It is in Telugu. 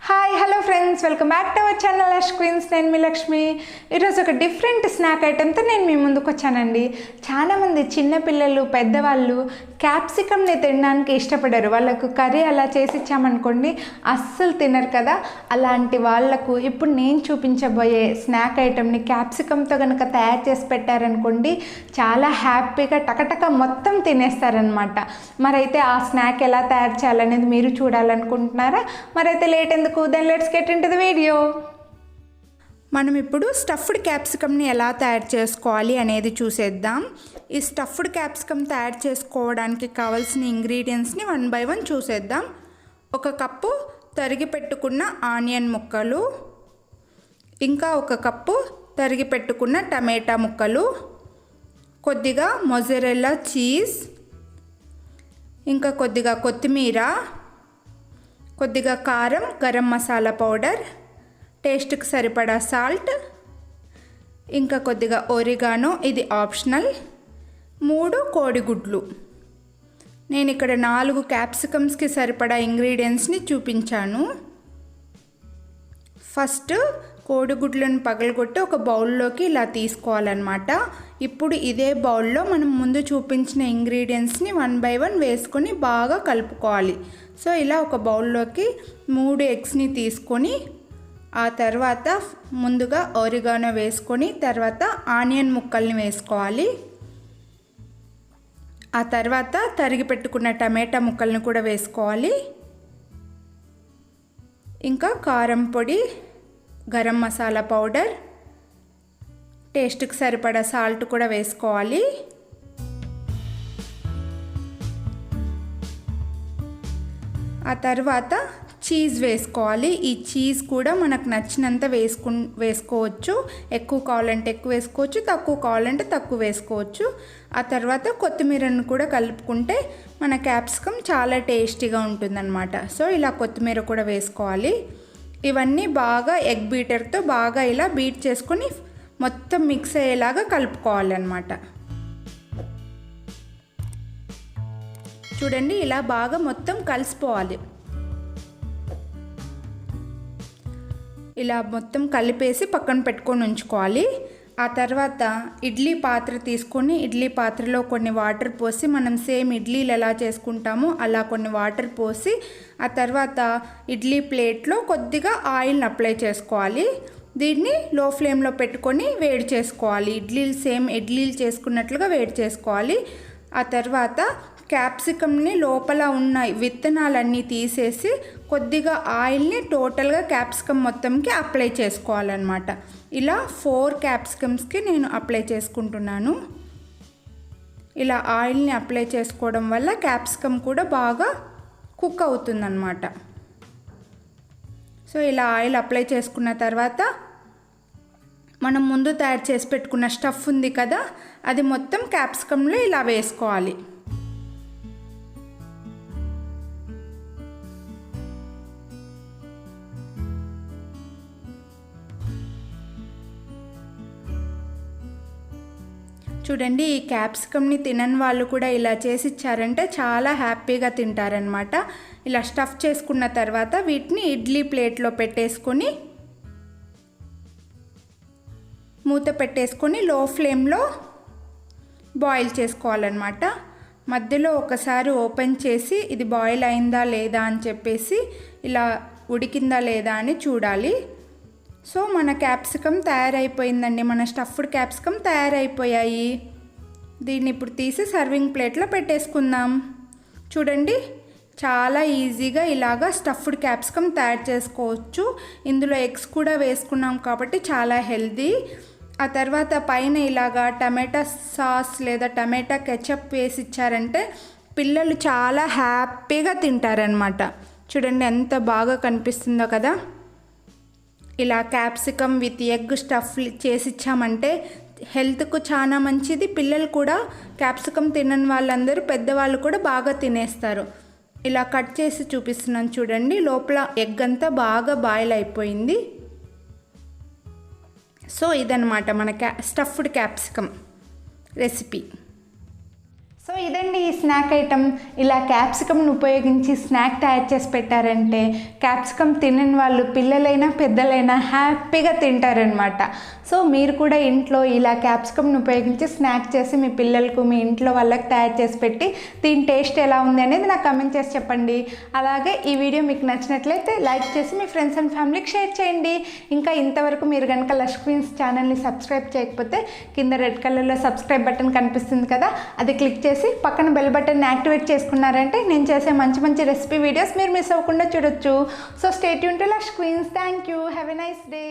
Hi hello friends, welcome back to our channel lushqueens. నేను మీ లక్ష్మి. ఈరోజు ఒక డిఫరెంట్ స్నాక్ ఐటెంతో నేను మీ ముందుకు వచ్చానండి. చాలామంది చిన్నపిల్లలు పెద్దవాళ్ళు క్యాప్సికమ్ని తినడానికి ఇష్టపడరు. వాళ్ళకు కర్రీ అలా చేసి ఇచ్చామనుకోండి అస్సలు తినరు కదా. అలాంటి వాళ్ళకు ఇప్పుడు నేను చూపించబోయే స్నాక్ ఐటెంని క్యాప్సికమ్తో కనుక తయారు చేసి పెట్టారనుకోండి చాలా హ్యాపీగా టకటక మొత్తం తినేస్తారనమాట. మరైతే ఆ స్నాక్ ఎలా తయారు చేయాలనేది మీరు చూడాలనుకుంటున్నారా? మరైతే లేట్ ఎందుకు, then let's get into the video. మనం ఇప్పుడు స్టఫ్డ్ క్యాప్సికమ్ని ఎలా తయారు చేసుకోవాలి అనేది చూసేద్దాం. ఈ స్టఫ్డ్ క్యాప్సికమ్ తయారు చేసుకోవడానికి కావాల్సిన ఇంగ్రీడియంట్స్ని 1 by 1 చూసేద్దాం. 1 కప్పు తరిగి పెట్టుకున్న ఆనియన్ ముక్కలు, ఇంకా 1 కప్పు తరిగి పెట్టుకున్న టమాటా ముక్కలు, కొద్దిగా మొజరెల్లా చీజ్, ఇంకా కొద్దిగా కొత్తిమీర, కొద్దిగా కారం, గరం మసాలా పౌడర్, టేస్ట్కి సరిపడా సాల్ట్, ఇంకా కొద్దిగా ఒరిగానో, ఇది ఆప్షనల్, 3 కోడిగుడ్లు. నేను ఇక్కడ 4 క్యాప్సికమ్స్కి సరిపడా ఇంగ్రీడియంట్స్ని చూపించాను. ఫస్ట్ కోడిగుడ్లను పగలగొట్టి ఒక బౌల్లోకి ఇలా తీసుకోవాలన్నమాట. ఇప్పుడు ఇదే బౌల్లో మనం ముందు చూపించిన ఇంగ్రీడియంట్స్ని 1 by 1 వేసుకొని బాగా కలుపుకోవాలి. సో ఇలా ఒక బౌల్లోకి 3 ఎగ్స్ని తీసుకొని ఆ తర్వాత ముందుగా ఒరిగానో వేసుకొని తర్వాత ఆనియన్ ముక్కల్ని వేసుకోవాలి. ఆ తర్వాత తరిగి పెట్టుకున్న టమాటా ముక్కల్ని కూడా వేసుకోవాలి. ఇంకా కారం పొడి, గరం మసాలా పౌడర్, టేస్ట్కి సరిపడా సాల్ట్ కూడా వేసుకోవాలి. ఆ తర్వాత చీజ్ వేసుకోవాలి. ఈ చీజ్ కూడా మనకు నచ్చినంత వేసుకోవచ్చు. ఎక్కువ కావాలంటే ఎక్కువ వేసుకోవచ్చు, తక్కువ కావాలంటే తక్కువ వేసుకోవచ్చు. ఆ తర్వాత కొత్తిమీరను కూడా కలుపుకుంటే మన క్యాప్సికమ్ చాలా టేస్టీగా ఉంటుందన్నమాట. సో ఇలా కొత్తిమీర కూడా వేసుకోవాలి. ఇవన్నీ బాగా ఎగ్ బీటర్తో బాగా ఇలా బీట్ చేసుకొని మొత్తం మిక్స్ అయ్యేలాగా కలుపుకోవాలన్నమాట. చూడండి, ఇలా బాగా మొత్తం కలిసిపోవాలి. ఇలా మొత్తం కలిపేసి పక్కన పెట్టుకొని ఉంచుకోవాలి. ఆ తర్వాత ఇడ్లీ పాత్ర తీసుకొని ఇడ్లీ పాత్రలో కొన్ని వాటర్ పోసి మనం సేమ్ ఇడ్లీలు ఎలా చేసుకుంటామో అలా కొన్ని వాటర్ పోసి ఆ తర్వాత ఇడ్లీ ప్లేట్లో కొద్దిగా ఆయిల్ని అప్లై చేసుకోవాలి. దీన్ని లో ఫ్లేమ్లో పెట్టుకొని వేడి చేసుకోవాలి. ఇడ్లీలు చేసుకున్నట్లుగా వేడి చేసుకోవాలి. ఆ తర్వాత క్యాప్సికమ్ని లోపల ఉన్న విత్తనాలన్నీ తీసేసి కొద్దిగా ఆయిల్ని టోటల్గా క్యాప్సికమ్ మొత్తంకి అప్లై చేసుకోవాలన్నమాట. ఇలా 4 క్యాప్సికమ్స్కి నేను అప్లై చేసుకుంటున్నాను. ఇలా ఆయిల్ని అప్లై చేసుకోవడం వల్ల క్యాప్సికమ్ కూడా బాగా కుక్ అవుతుందన్నమాట. సో ఇలా ఆయిల్ అప్లై చేసుకున్న తర్వాత మనం ముందు తయారు చేసి పెట్టుకున్న స్టఫ్ ఉంది కదా, అది మొత్తం క్యాప్సికంలో ఇలా వేసుకోవాలి. చూడండి, ఈ క్యాప్సికమ్ని తినని వాళ్ళు కూడా ఇలా చేసి ఇచ్చారంటే చాలా హ్యాపీగా తింటారనమాట. ఇలా స్టఫ్ చేసుకున్న తర్వాత వీటిని ఇడ్లీ ప్లేట్లో పెట్టేసుకొని మూత పెట్టేసుకొని లో ఫ్లేమ్లో బాయిల్ చేసుకోవాలన్నమాట. మధ్యలో ఒకసారి ఓపెన్ చేసి ఇది బాయిల్ అయిందా లేదా అని చెప్పేసి ఇలా ఉడికిందా లేదా అని చూడాలి. సో మన క్యాప్సికమ్ తయారైపోయిందండి. మన స్టఫ్డ్ క్యాప్సికమ్ తయారైపోయాయి. దీన్ని ఇప్పుడు తీసి సర్వింగ్ ప్లేట్లో పెట్టేసుకుందాం. చూడండి, చాలా ఈజీగా ఇలాగా స్టఫ్డ్ క్యాప్సికమ్ తయారు చేసుకోవచ్చు. ఇందులో ఎగ్స్ కూడా వేసుకున్నాం కాబట్టి చాలా హెల్దీ. ఆ తర్వాత పైన ఇలాగా టమాటా సాస్ లేదా టమాటా కెచప్ వేసి ఇచ్చారంటే పిల్లలు చాలా హ్యాపీగా తింటారనమాట. చూడండి ఎంత బాగా కనిపిస్తుందో కదా. ఇలా క్యాప్సికమ్ విత్ ఎగ్ స్టఫ్ చేసి ఇచ్చామంటే హెల్త్కు చాలా మంచిది. పిల్లలు కూడా క్యాప్సికమ్ తినని వాళ్ళందరూ పెద్దవాళ్ళు కూడా బాగా తినేస్తారు. ఇలా కట్ చేసి చూపిస్తున్నాను చూడండి. లోపల ఎగ్ అంతా బాగా బాయిల్ అయిపోయింది. సో ఇదన్నమాట మన స్టఫ్డ్ క్యాప్సికమ్ రెసిపీ. సో ఇదండి ఈ స్నాక్ ఐటమ్. ఇలా క్యాప్సికమ్ను ఉపయోగించి స్నాక్ తయారు చేసి పెట్టారంటే క్యాప్సికమ్ తినని వాళ్ళు పిల్లలైనా పెద్దలైనా హ్యాపీగా తింటారనమాట. సో మీరు కూడా ఇంట్లో ఇలా క్యాప్సికమ్ను ఉపయోగించి స్నాక్ చేసి మీ పిల్లలకు మీ ఇంట్లో వాళ్ళకి తయారు చేసి పెట్టి దీని టేస్ట్ ఎలా ఉంది అనేది నాకు కమెంట్ చేసి చెప్పండి. అలాగే ఈ వీడియో మీకు నచ్చినట్లయితే లైక్ చేసి మీ ఫ్రెండ్స్ అండ్ ఫ్యామిలీకి షేర్ చేయండి. ఇంకా ఇంతవరకు మీరు కనుక లష్ క్వీన్స్ ఛానల్ని సబ్స్క్రైబ్ చేయకపోతే కింద రెడ్ కలర్లో సబ్స్క్రైబ్ బటన్ కనిపిస్తుంది కదా, అది క్లిక్ చేసి పక్కన బెల్ బటన్ యాక్టివేట్ చేసుకున్నారంటే నేను చేసే మంచి మంచి రెసిపీ వీడియోస్ మీరు మిస్ అవ్వకుండా చూడొచ్చు. So stay tune to Lush Queens. Thank you. Have a nice day.